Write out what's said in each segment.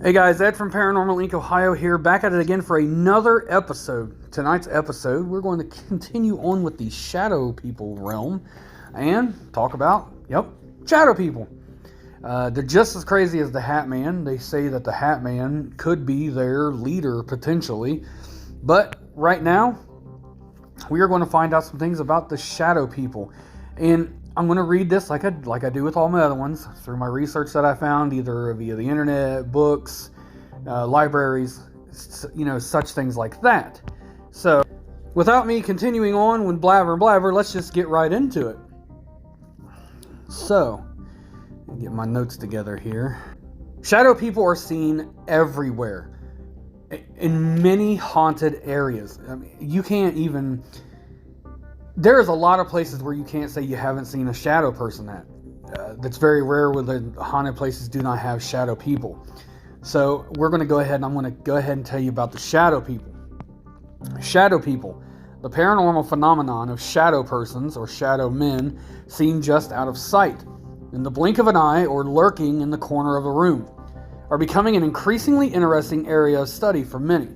Hey guys, Ed from Paranormal Inc. Ohio here, back at it again for another episode. Tonight's episode, we're going to continue on with the shadow people realm and talk about, shadow people. They're just as crazy as the Hat Man. They say that the Hat Man could be their leader potentially. But right now, we are going to find out some things about the shadow people. And I'm going to read this like I do with all my other ones, through my research that I found, either via the internet, books, libraries, such things like that. So, without me continuing on with blabber, let's just get right into it. So, get my notes together here. Shadow people are seen everywhere, in many haunted areas. I mean, you can't even... There's a lot of places where you can't say you haven't seen a shadow person at. That's very rare where the haunted places do not have shadow people. So we're going to go ahead and I'm going to go ahead and tell you about the shadow people. Shadow people, the paranormal phenomenon of shadow persons or shadow men seen just out of sight, in the blink of an eye or lurking in the corner of a room, are becoming an increasingly interesting area of study for many.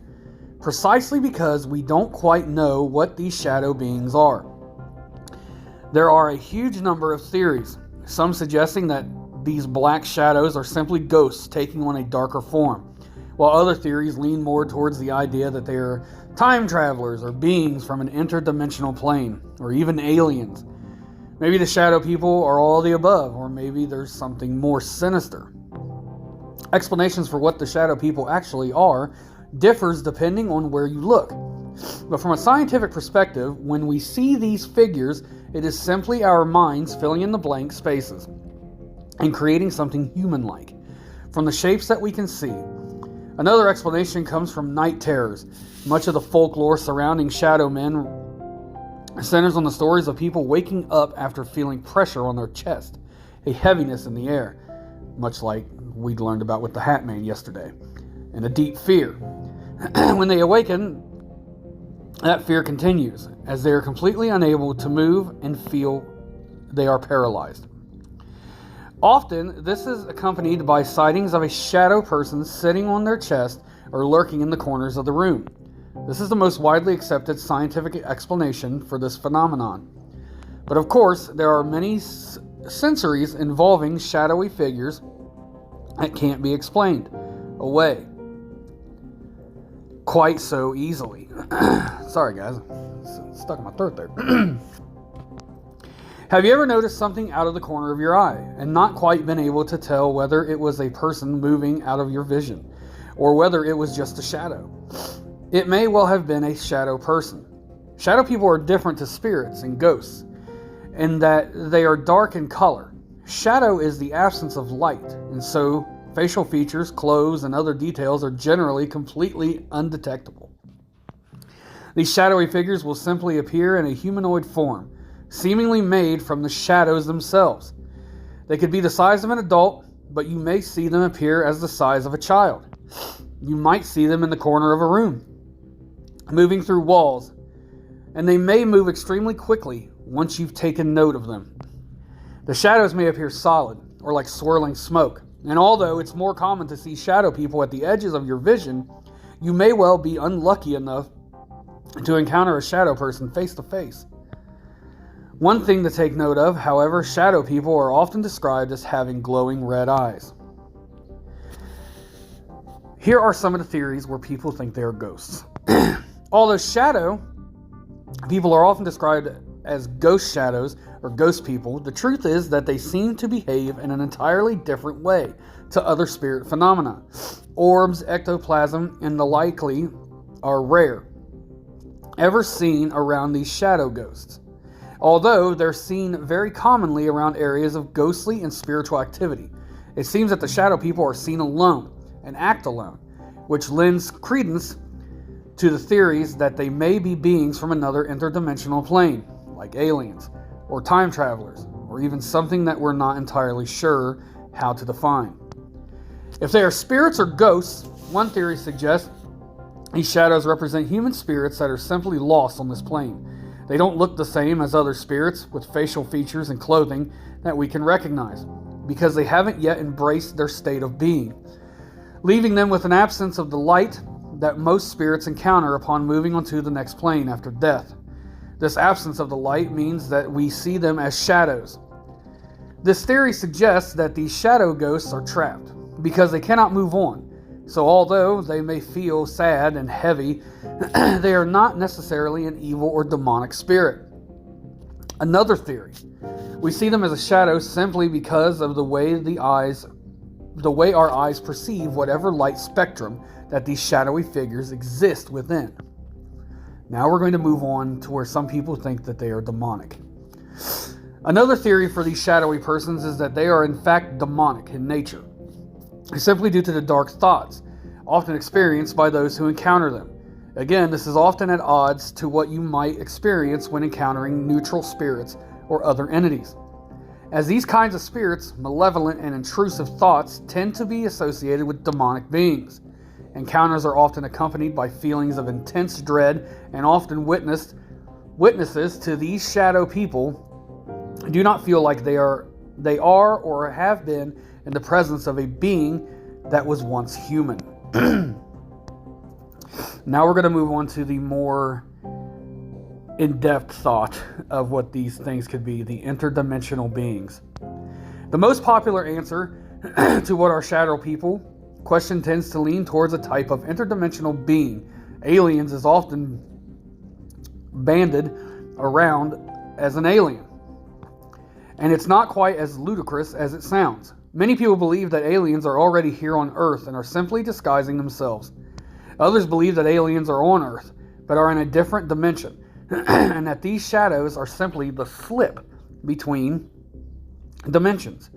Precisely because we don't quite know what these shadow beings are. There are a huge number of theories, some suggesting that these black shadows are simply ghosts taking on a darker form, while other theories lean more towards the idea that they are time travelers or beings from an interdimensional plane, or even aliens. Maybe the shadow people are all of the above, or maybe there's something more sinister. Explanations for what the shadow people actually are differs depending on where you look. But from a scientific perspective, when we see these figures, it is simply our minds filling in the blank spaces and creating something human-like from the shapes that we can see. Another explanation comes from night terrors. Much of the folklore surrounding shadow men centers on the stories of people waking up after feeling pressure on their chest, a heaviness in the air, much like we learned about with the Hat Man yesterday, and a deep fear. When they awaken, that fear continues, as they are completely unable to move and feel they are paralyzed. Often, this is accompanied by sightings of a shadow person sitting on their chest or lurking in the corners of the room. This is the most widely accepted scientific explanation for this phenomenon. But of course, there are many sensories involving shadowy figures that can't be explained away quite so easily. Sorry guys, it's stuck in my throat there. Have you ever noticed something out of the corner of your eye and not quite been able to tell whether it was a person moving out of your vision or whether it was just a shadow? It may well have been a shadow person. Shadow people are different to spirits and ghosts in that they are dark in color. Shadow is the absence of light, and so facial features, clothes, and other details are generally completely undetectable. These shadowy figures will simply appear in a humanoid form, seemingly made from the shadows themselves. They could be the size of an adult, but you may see them appear as the size of a child. You might see them in the corner of a room, moving through walls, and they may move extremely quickly once you've taken note of them. The shadows may appear solid, or like swirling smoke. And although it's more common to see shadow people at the edges of your vision, you may well be unlucky enough to encounter a shadow person face to face. One thing to take note of, however, shadow people are often described as having glowing red eyes. Here are some of the theories where people think they are ghosts. Although shadow people are often described as ghost shadows or ghost people, the truth is that they seem to behave in an entirely different way to other spirit phenomena. Orbs, ectoplasm, and the likely are rare ever seen around these shadow ghosts, although they're seen very commonly around areas of ghostly and spiritual activity. It seems that the shadow people are seen alone and act alone, which lends credence to the theories that they may be beings from another interdimensional plane, like aliens, or time travelers, or even something that we're not entirely sure how to define. If they are spirits or ghosts, one theory suggests these shadows represent human spirits that are simply lost on this plane. They don't look the same as other spirits with facial features and clothing that we can recognize, because they haven't yet embraced their state of being. leaving them with an absence of the light that most spirits encounter upon moving onto the next plane after death. This absence of the light means that we see them as shadows. This theory suggests that these shadow ghosts are trapped because they cannot move on. So although they may feel sad and heavy, they are not necessarily an evil or demonic spirit. Another theory, we see them as a shadow simply because of the way our eyes perceive whatever light spectrum that these shadowy figures exist within. Now we're going to move on to where some people think that they are demonic. Another theory for these shadowy persons is that they are in fact demonic in nature, simply due to the dark thoughts often experienced by those who encounter them. Again, this is often at odds to what you might experience when encountering neutral spirits or other entities. As these kinds of spirits, malevolent and intrusive thoughts tend to be associated with demonic beings. Encounters are often accompanied by feelings of intense dread, and often witnesses to these shadow people do not feel like they are or have been in the presence of a being that was once human. Now we're going to move on to the more in-depth thought of what these things could be, the interdimensional beings. The most popular answer to what are shadow people question tends to lean towards a type of interdimensional being. Aliens is often banded around as an alien, and it's not quite as ludicrous as it sounds. Many people believe that aliens are already here on Earth and are simply disguising themselves. Others believe that aliens are on Earth, but are in a different dimension, and that these shadows are simply the slip between dimensions.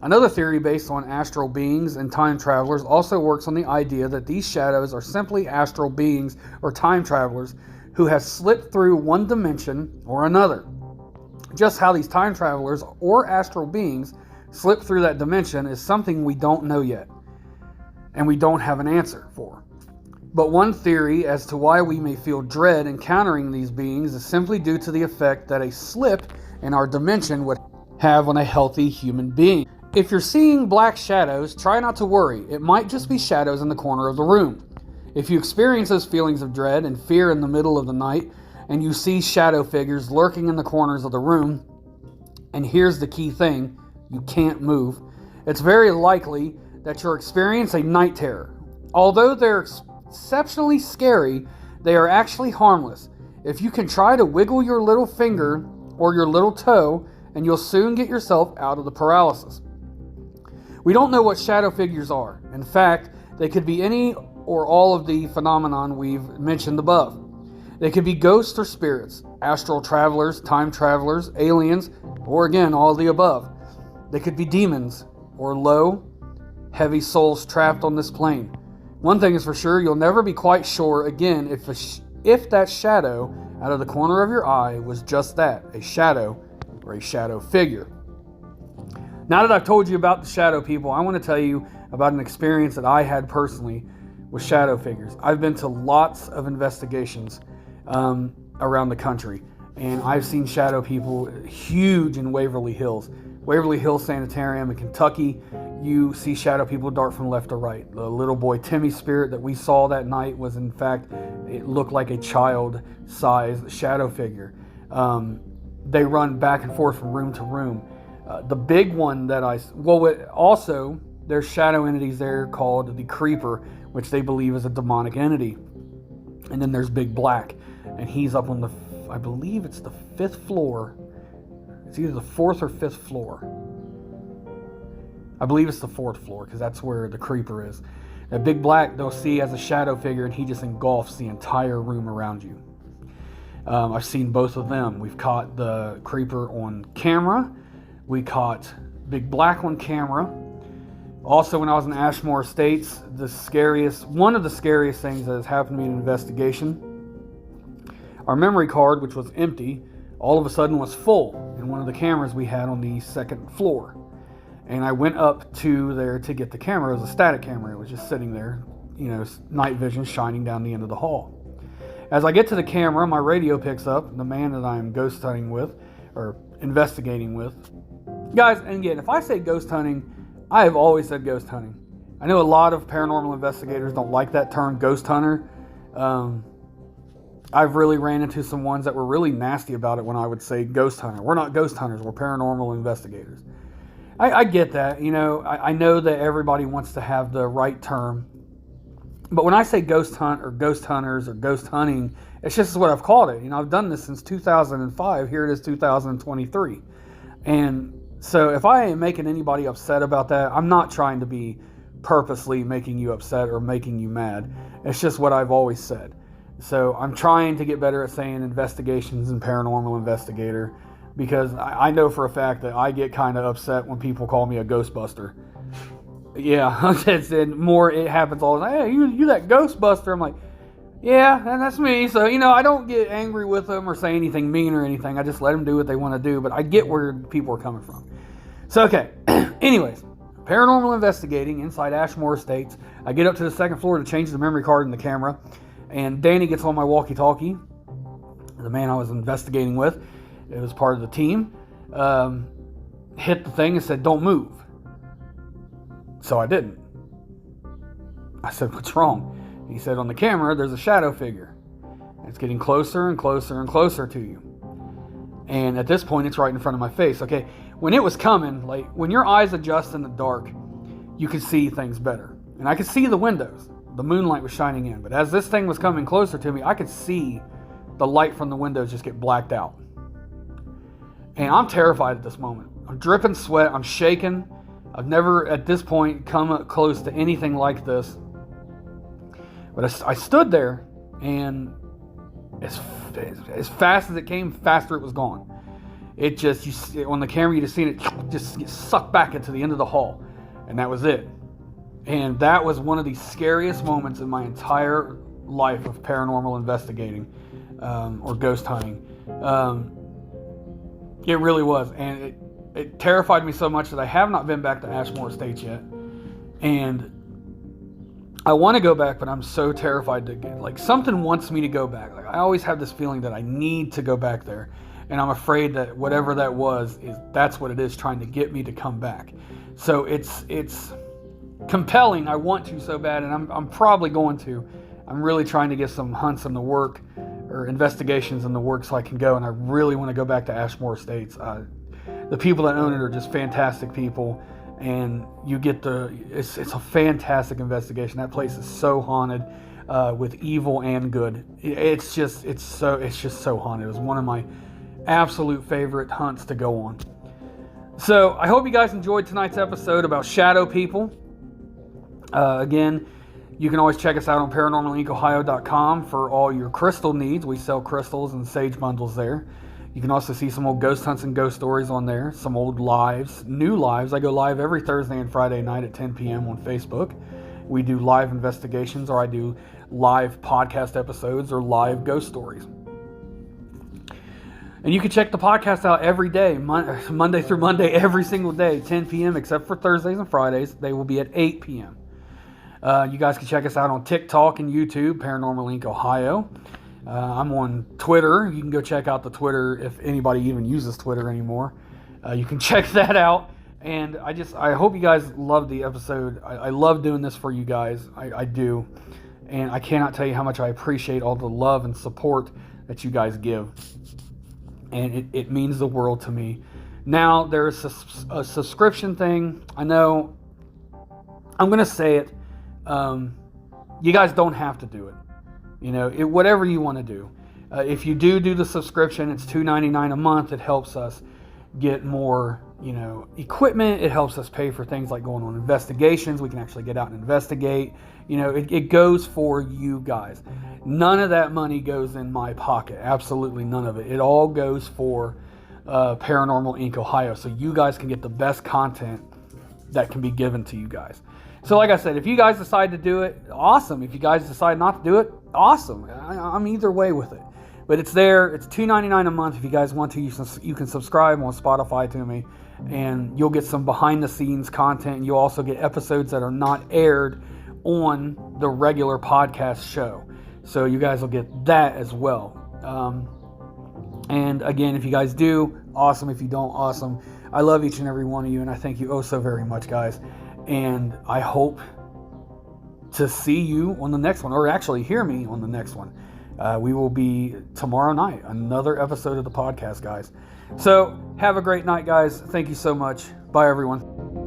Another theory based on astral beings and time travelers also works on the idea that these shadows are simply astral beings or time travelers who have slipped through one dimension or another. Just how these time travelers or astral beings slip through that dimension is something we don't know yet, and we don't have an answer for. But one theory as to why we may feel dread encountering these beings is simply due to the effect that a slip in our dimension would have on a healthy human being. If you're seeing black shadows, try not to worry. It might just be shadows in the corner of the room. If you experience those feelings of dread and fear in the middle of the night, and you see shadow figures lurking in the corners of the room, and here's the key thing, you can't move, it's very likely that you're experiencing night terror. Although they're exceptionally scary, they are actually harmless. If you can try to wiggle your little finger or your little toe, and you'll soon get yourself out of the paralysis. We don't know what shadow figures are. In fact, they could be any or all of the phenomenon we've mentioned above. They could be ghosts or spirits, astral travelers, time travelers, aliens, or again, all of the above. They could be demons or low, heavy souls trapped on this plane. One thing is for sure, you'll never be quite sure again if that shadow out of the corner of your eye was just that, a shadow or a shadow figure. Now that I've told you about the shadow people, I want to tell you about an experience that I had personally with shadow figures. I've been to lots of investigations around the country, and I've seen shadow people huge in Waverly Hills. Waverly Hills Sanitarium in Kentucky, you see shadow people dart from left to right. The little boy Timmy spirit that we saw that night was, in fact, it looked like a child-sized shadow figure. They run back and forth from room to room. The big one that also, there's shadow entities there called the Creeper, which they believe is a demonic entity. And then there's Big Black, and he's up on I believe it's the 5th floor. It's either the 4th or 5th floor. I believe it's the 4th floor, because that's where the Creeper is. That Big Black, they'll see as a shadow figure, and he just engulfs the entire room around you. I've seen both of them. We've caught the Creeper on camera. We caught Big Black on camera. Also, when I was in Ashmore Estates, one of the scariest things that has happened to me in an investigation, our memory card, which was empty, all of a sudden was full in one of the cameras we had on the 2nd floor. And I went up to there to get the camera. It was a static camera. It was just sitting there, night vision shining down the end of the hall. As I get to the camera, my radio picks up the man that I'm ghost hunting with, or investigating with. Guys, and again, if I say ghost hunting, I have always said ghost hunting. I know a lot of paranormal investigators don't like that term, ghost hunter. I've really ran into some ones that were really nasty about it when I would say ghost hunter. We're not ghost hunters, we're paranormal investigators. I get that, I know that everybody wants to have the right term. But when I say ghost hunt or ghost hunters or ghost hunting, it's just what I've called it. I've done this since 2005. Here it is 2023. And so if I am making anybody upset about that, I'm not trying to be purposely making you upset or making you mad. It's just what I've always said. So I'm trying to get better at saying investigations and paranormal investigator, because I know for a fact that I get kind of upset when people call me a ghostbuster. Yeah, it happens all the time. Hey, you that ghostbuster. I'm like, yeah, and that's me. So, I don't get angry with them or say anything mean or anything. I just let them do what they want to do, but I get where people are coming from. So, okay. Anyways, paranormal investigating inside Ashmore Estates. I get up to the second floor to change the memory card in the camera, and Danny gets on my walkie-talkie, the man I was investigating with. It was part of the team. Hit the thing and said, "Don't move." So I didn't. I said, "What's wrong?" He said, "On the camera, there's a shadow figure. It's getting closer and closer and closer to you. And at this point, it's right in front of my face." Okay, when it was coming, like when your eyes adjust in the dark, you could see things better. And I could see the windows. The moonlight was shining in. But as this thing was coming closer to me, I could see the light from the windows just get blacked out. And I'm terrified at this moment. I'm dripping sweat. I'm shaking. I've never, at this point, come up close to anything like this. But I stood there, and as fast as it came, faster it was gone. It just, on the camera, you just seen it just get sucked back into the end of the hall. And that was it. And that was one of the scariest moments in my entire life of paranormal investigating or ghost hunting. It really was. And it terrified me so much that I have not been back to Ashmore Estates yet. And I want to go back, but I'm so terrified to get, like, something wants me to go back. Like, I always have this feeling that I need to go back there. And I'm afraid that whatever that was, that's what it is, trying to get me to come back. So it's compelling. I want to so bad, and I'm probably going to. I'm really trying to get some hunts in the work, or investigations in the work, so I can go, and I really want to go back to Ashmore Estates. The people that own it are just fantastic people, and you get it's a fantastic investigation. That place is so haunted, with evil and good. It's just so haunted. It was one of my absolute favorite hunts to go on. So I hope you guys enjoyed tonight's episode about shadow people. Again, you can always check us out on paranormalincohio.com for all your crystal needs. We sell crystals and sage bundles there. You can also see some old ghost hunts and ghost stories on there, some old lives, new lives. I go live every Thursday and Friday night at 10 p.m. on Facebook. We do live investigations, or I do live podcast episodes or live ghost stories. And you can check the podcast out every day, Monday through Monday, every single day, 10 p.m., except for Thursdays and Fridays. They will be at 8 p.m. You guys can check us out on TikTok and YouTube, Paranormal Inc. Ohio. I'm on Twitter. You can go check out the Twitter if anybody even uses Twitter anymore. You can check that out. And I hope you guys loved the episode. I love doing this for you guys. I do. And I cannot tell you how much I appreciate all the love and support that you guys give. And it means the world to me. Now, there's a subscription thing. I know, I'm going to say it. You guys don't have to do it. Whatever you want to do. If you do the subscription, it's $2.99 a month. It helps us get more, equipment. It helps us pay for things like going on investigations. We can actually get out and investigate. It goes for you guys. None of that money goes in my pocket. Absolutely none of it. It all goes for Paranormal Inc. Ohio. So you guys can get the best content that can be given to you guys. So like I said, if you guys decide to do it, awesome. If you guys decide not to do it, awesome. I'm either way with it. But it's there. It's $2.99 a month. If you guys want to, you can subscribe on Spotify to me. And you'll get some behind-the-scenes content. And you'll also get episodes that are not aired on the regular podcast show. So you guys will get that as well. And again, if you guys do, awesome. If you don't, awesome. I love each and every one of you, and I thank you oh so very much, guys. And I hope to see you on the next one, or actually hear me on the next one. We will be tomorrow night, another episode of the podcast, guys. So have a great night, guys. Thank you so much. Bye, everyone.